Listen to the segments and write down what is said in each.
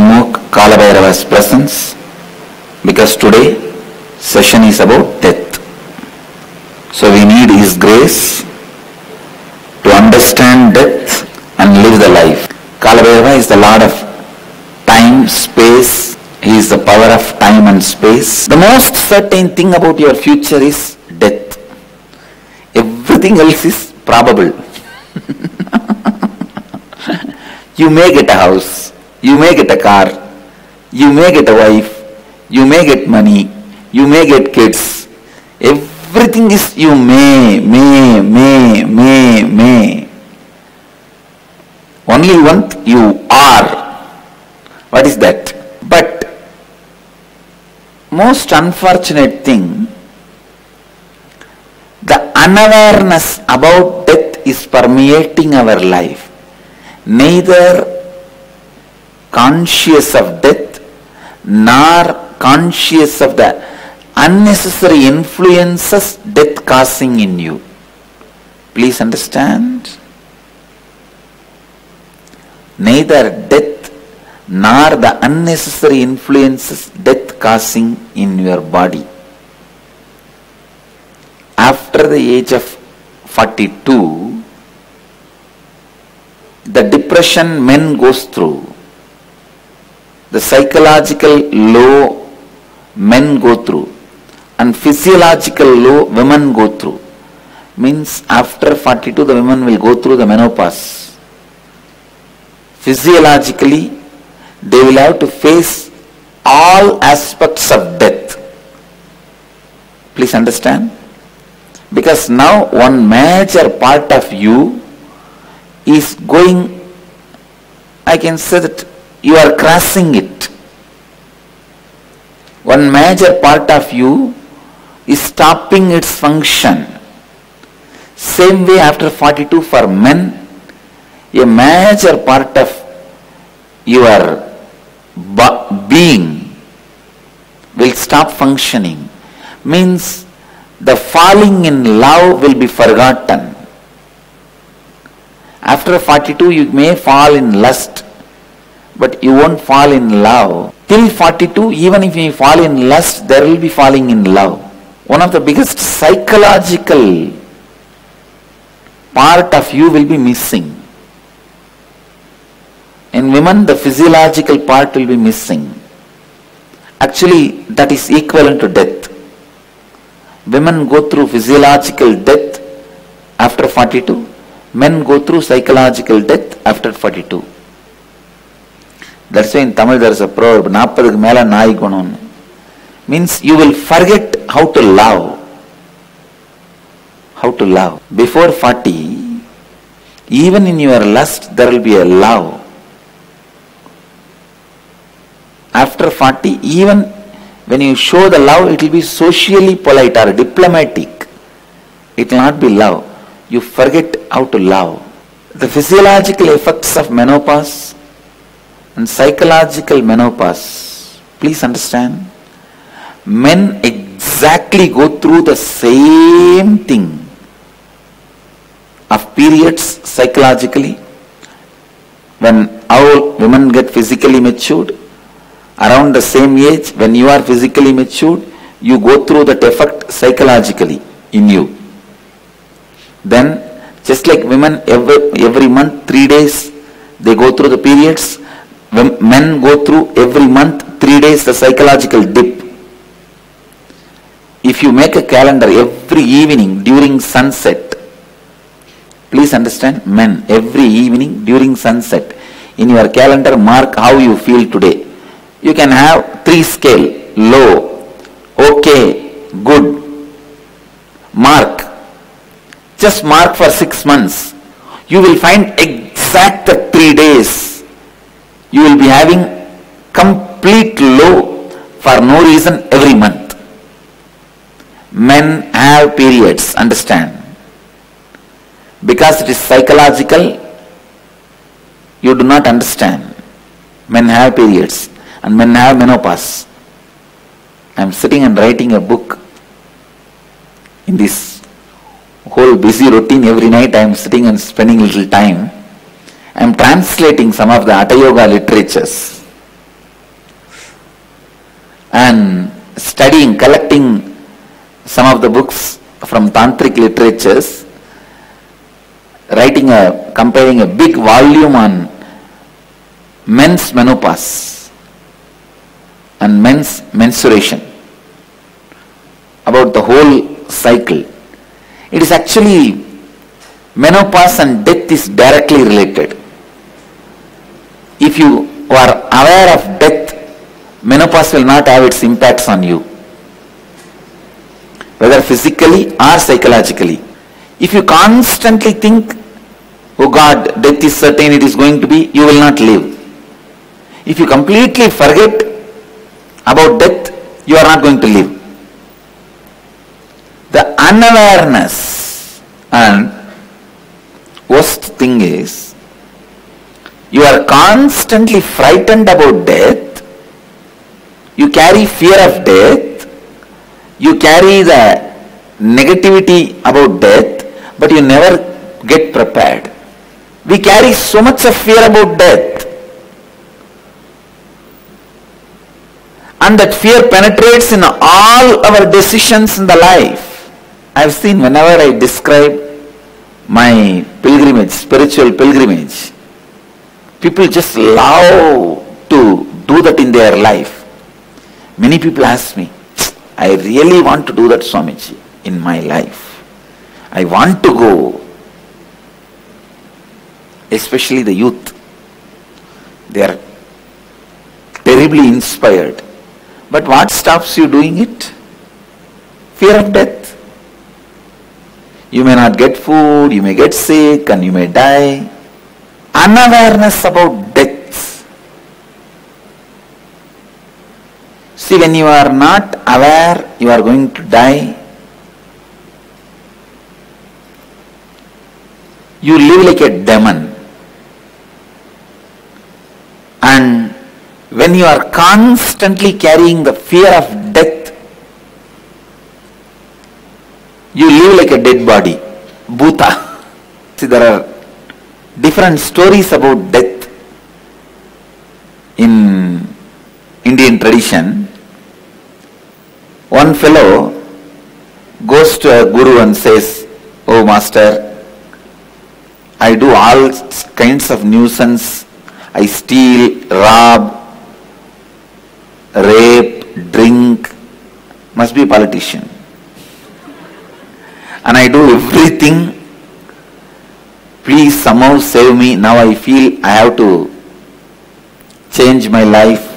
invoke Kalabhairava's presence because today session is about death. So we need his grace to understand death and live the life. Kalabhairava is the Lord of time, space. He is the power of time and space. The most certain thing about your future is death. Everything else is probable. You may get a house, you may get a car, you may get a wife, you may get money, you may get kids. Everything is you may. Only one you are. What is that? But most unfortunate thing, the unawareness about death is permeating our life. Neither conscious of death nor conscious of the unnecessary influences death causing in you. Please understand. Neither death nor the unnecessary influences death causing in your body. After the age of 42, the depression men goes through, the psychological low men go through, and physiological low women go through. Means after 42 the women will go through the menopause. Physiologically they will have to face all aspects of death. Please understand. Because now one major part of you is going, I can say that you are crossing it. One major part of you is stopping its function. Same way after 42 for men, a major part of your being will stop functioning. Means the falling in love will be forgotten. After 42 you may fall in lust, but you won't fall in love. Till 42, even if you fall in lust, there will be falling in love. One of the biggest psychological part of you will be missing. In women, the physiological part will be missing. Actually, that is equivalent to death. Women go through physiological death after 42. Men go through psychological death after 42. That's why in Tamil there is a proverb, 40க்கு மேல நாய் குணம். Means you will forget how to love. How to love. Before 40, even in your lust there will be a love. After 40, even when you show the love, it will be socially polite or diplomatic. It will not be love. You forget how to love. The physiological effects of menopause and psychological menopause, please understand, men exactly go through the same thing of periods psychologically. When all women get physically matured, around the same age, when you are physically matured, you go through that effect psychologically in you. Then, just like women every month, 3 days, they go through the periods. Men go through every month, 3 days, the psychological dip. If you make a calendar every evening during sunset, please understand, men, every evening during sunset, in your calendar mark how you feel today. You can have 3 scale, low, okay, good, mark. Just mark for 6 months. You will find exact 3 days. You will be having complete low for no reason every month. Men have periods, understand. Because it is psychological, you do not understand. Men have periods and men have menopause. I am sitting and writing a book. In this whole busy routine, every night I am sitting and spending little time. I am translating some of the Hatha Yoga literatures. and studying, collecting some of the books from tantric literatures, compiling a big volume on men's menopause and men's menstruation, about the whole cycle. It is actually, menopause and death is directly related. If you are aware of death, menopause will not have its impacts on you, whether physically or psychologically. If you constantly think, oh God, death is certain, it is going to be, you will not live. If you completely forget about death, you are not going to live. The unawareness and worst thing is, you are constantly frightened about death, you carry fear of death, you carry the negativity about death, but you never get prepared. We carry so much of fear about death, and that fear penetrates in all our decisions in the life. I have seen, whenever I describe my pilgrimage, spiritual pilgrimage, people just love to do that in their life. Many people ask me, I really want to do that, Swamiji, in my life. I want to go. Especially the youth. They are terribly inspired. But what stops you doing it? Fear of death. You may not get food, you may get sick, and you may die. Unawareness about death. See, when you are not aware you are going to die, you live like a demon. And when you are constantly carrying the fear of death, you live like a dead body, bhuta. See, there are different stories about death in Indian tradition. One fellow goes to a guru and says, "Oh master, I do all kinds of nuisance. I steal, rob, rape, drink, must be a politician. And I do everything. Please somehow save me. Now I feel I have to change my life."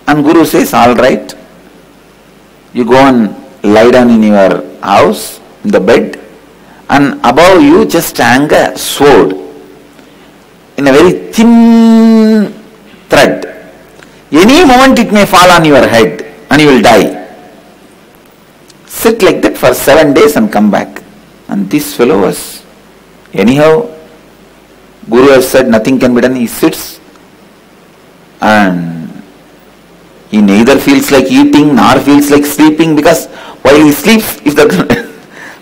And Guru says, all right. You go and lie down in your house, in the bed, and above you just hang a sword in a very thin thread. Any moment it may fall on your head and you will die. Sit like that for 7 days and come back. And this fellow was, anyhow, Guru has said nothing can be done. He sits and he neither feels like eating nor feels like sleeping, because while he sleeps, if the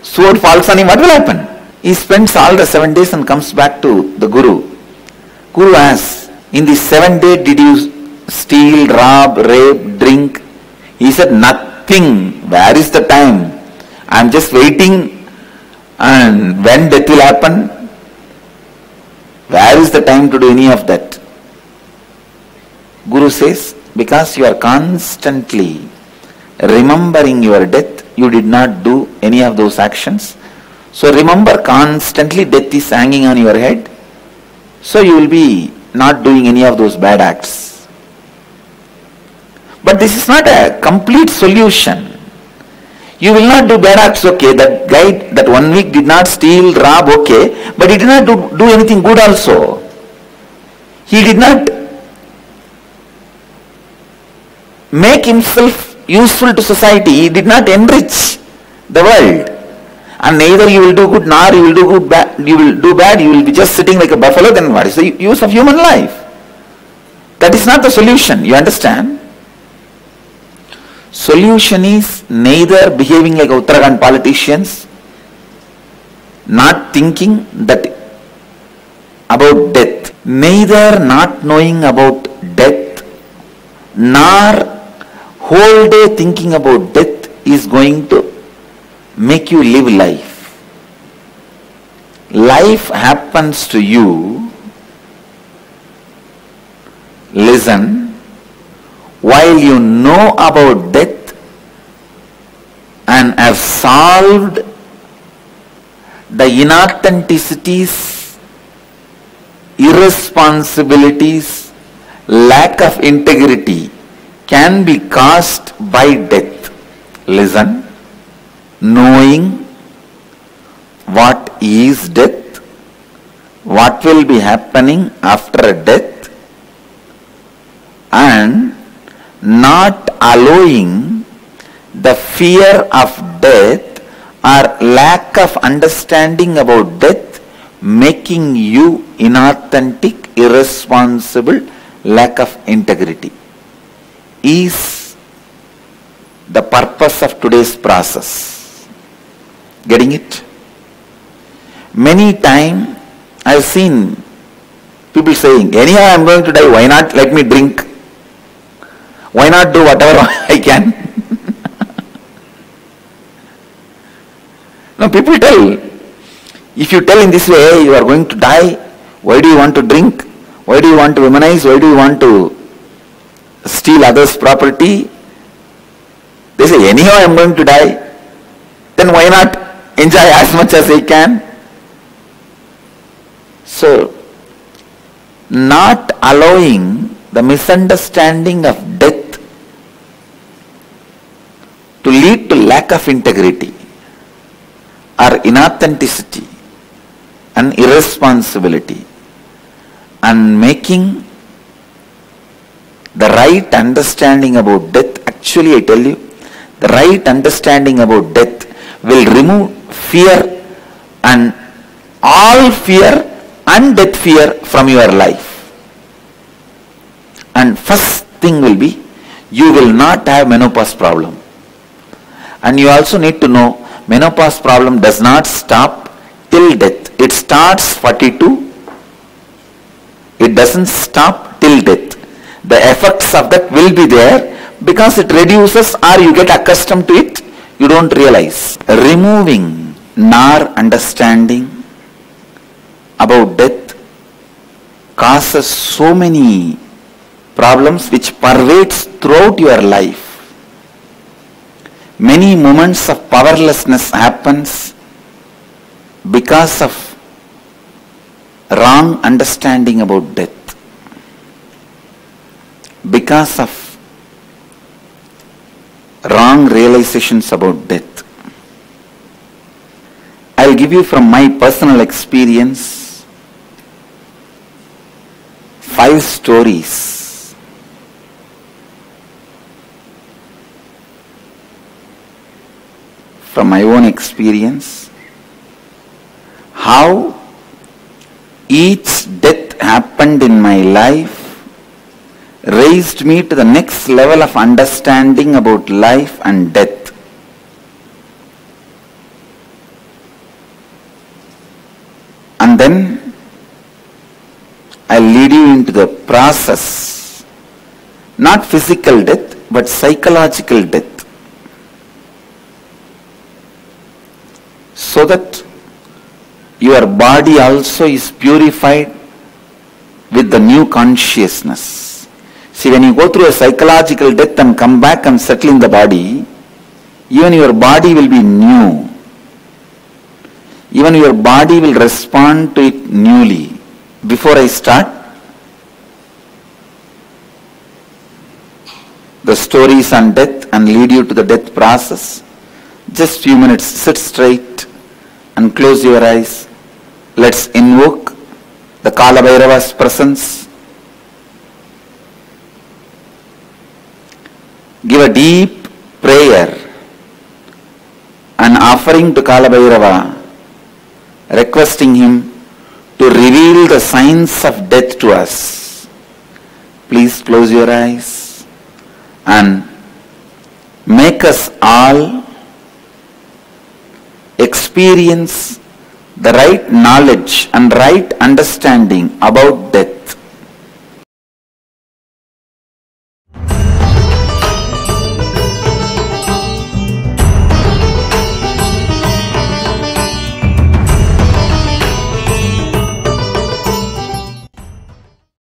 sword falls on him, what will happen? He spends all the 7 days and comes back to the Guru. Guru asks, in the 7 days did you steal, rob, rape, drink? He said, nothing. Where is the time? I am just waiting, and when death will happen, where is the time to do any of that? Guru says, because you are constantly remembering your death, you did not do any of those actions. So remember constantly death is hanging on your head. So you will be not doing any of those bad acts. But this is not a complete solution. You will not do bad acts, okay. That guy that 1 week did not steal, rob, okay. But he did not do anything good also. He did not make himself useful to society. He did not enrich the world. And neither you will do good nor you will do good bad. You will do bad, you will be just sitting like a buffalo. Then what is the use of human life? That is not the solution. You understand? Solution is neither behaving like Uttarakhand politicians, not thinking that about death, neither not knowing about death nor whole day thinking about death is going to make you live life. Life happens to you, listen, while you know about death and have solved the inauthenticities, irresponsibilities, lack of integrity can be caused by death. Listen, knowing what is death, what will be happening after death, and not allowing the fear of death or lack of understanding about death making you inauthentic, irresponsible, lack of integrity is the purpose of today's process. Getting it? Many times I have seen people saying, anyhow I am going to die, why not let me drink? Why not do whatever I can? No, people tell, if you tell in this way, you are going to die, why do you want to drink? Why do you want to womanize? Why do you want to steal others' property? They say, anyhow I am going to die, then why not enjoy as much as I can? So, not allowing the misunderstanding of death to lead to lack of integrity or inauthenticity and irresponsibility, and making the right understanding about death. Actually, I tell you, the right understanding about death will remove fear and all fear and death fear from your life. And first thing will be, you will not have menopause problem. And you also need to know, menopause problem does not stop till death. It starts 42. It doesn't stop till death. The effects of that will be there because it reduces, or you get accustomed to it, you don't realize. Removing nor understanding about death causes so many problems which pervades throughout your life. Many moments of powerlessness happens because of wrong understanding about death, because of wrong realizations about death. I will give you from my personal experience 5 stories from my own experience, how each death happened in my life raised me to the next level of understanding about life and death. And then I'll lead you into the process, not physical death, but psychological death, so that your body also is purified with the new consciousness. See, when you go through a psychological death and come back and settle in the body, even your body will be new. Even your body will respond to it newly. Before I start, the stories on death and lead you to the death process, just few minutes, sit straight and close your eyes. Let's invoke the Kala Bhairava's presence. Give a deep prayer and offering to Kala Bhairava, requesting him to reveal the signs of death to us. Please close your eyes and make us all experience the right knowledge and right understanding about death.